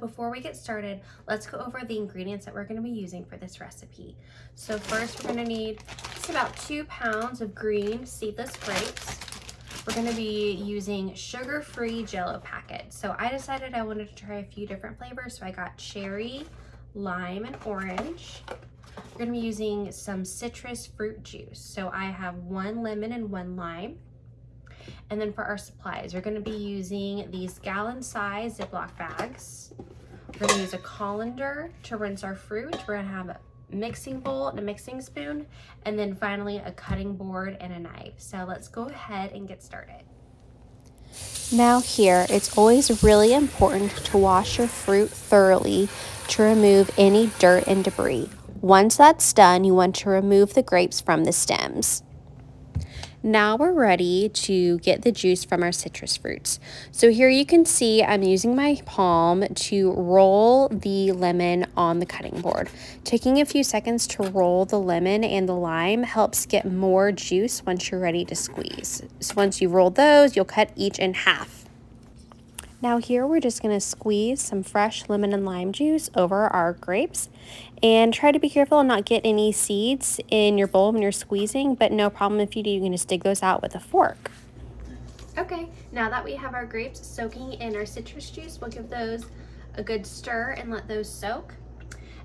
before we get started, let's go over the ingredients that we're going to be using for this recipe. So first we're going to need just about 2 pounds of green seedless grapes. We're going to be using sugar-free jello packets. So I decided I wanted to try a few different flavors, so I got cherry, lime, and orange. We're going to be using some citrus fruit juice. So I have 1 lemon and 1 lime. And then for our supplies, we're going to be using these gallon-size Ziploc bags. We're going to use a colander to rinse our fruit. We're going to have a mixing bowl and a mixing spoon, and then finally a cutting board and a knife. So let's go ahead and get started. Now here, it's always really important to wash your fruit thoroughly to remove any dirt and debris. Once that's done, you want to remove the grapes from the stems. Now we're ready to get the juice from our citrus fruits. So here you can see I'm using my palm to roll the lemon on the cutting board. Taking a few seconds to roll the lemon and the lime helps get more juice once you're ready to squeeze. So once you've rolled those, you'll cut each in half. Now here we're just going to squeeze some fresh lemon and lime juice over our grapes, and try to be careful and not get any seeds in your bowl when you're squeezing, but no problem if you do. You can just dig those out with a fork. Okay, now that we have our grapes soaking in our citrus juice, we'll give those a good stir and let those soak.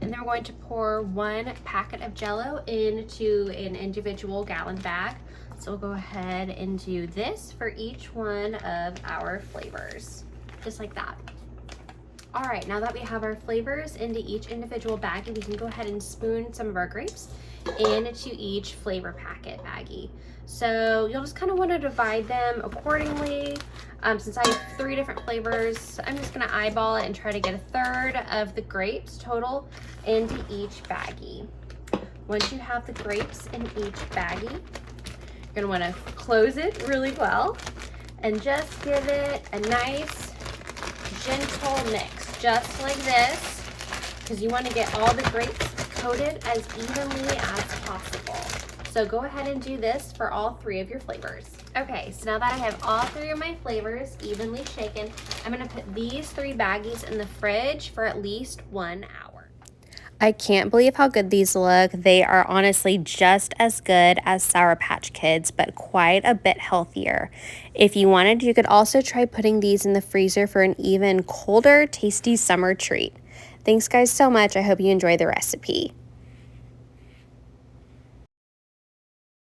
And then we're going to pour 1 packet of jello into an individual gallon bag. So we'll go ahead and do this for each one of our flavors. Just like that. All right, now that we have our flavors into each individual baggie, we can go ahead and spoon some of our grapes into each flavor packet baggie. So you'll just kind of want to divide them accordingly. Since I have 3 different flavors, I'm just going to eyeball it and try to get 1/3 of the grapes total into each baggie. Once you have the grapes in each baggie, you're going to want to close it really well and just give it a nice gentle mix, just like this, because you want to get all the grapes coated as evenly as possible. So go ahead and do this for all 3 of your flavors. Okay, so now that I have all 3 of my flavors evenly shaken, I'm going to put these 3 baggies in the fridge for at least 1 hour. I can't believe how good these look. They are honestly just as good as Sour Patch Kids, but quite a bit healthier. If you wanted, you could also try putting these in the freezer for an even colder, tasty summer treat. Thanks guys so much. I hope you enjoy the recipe.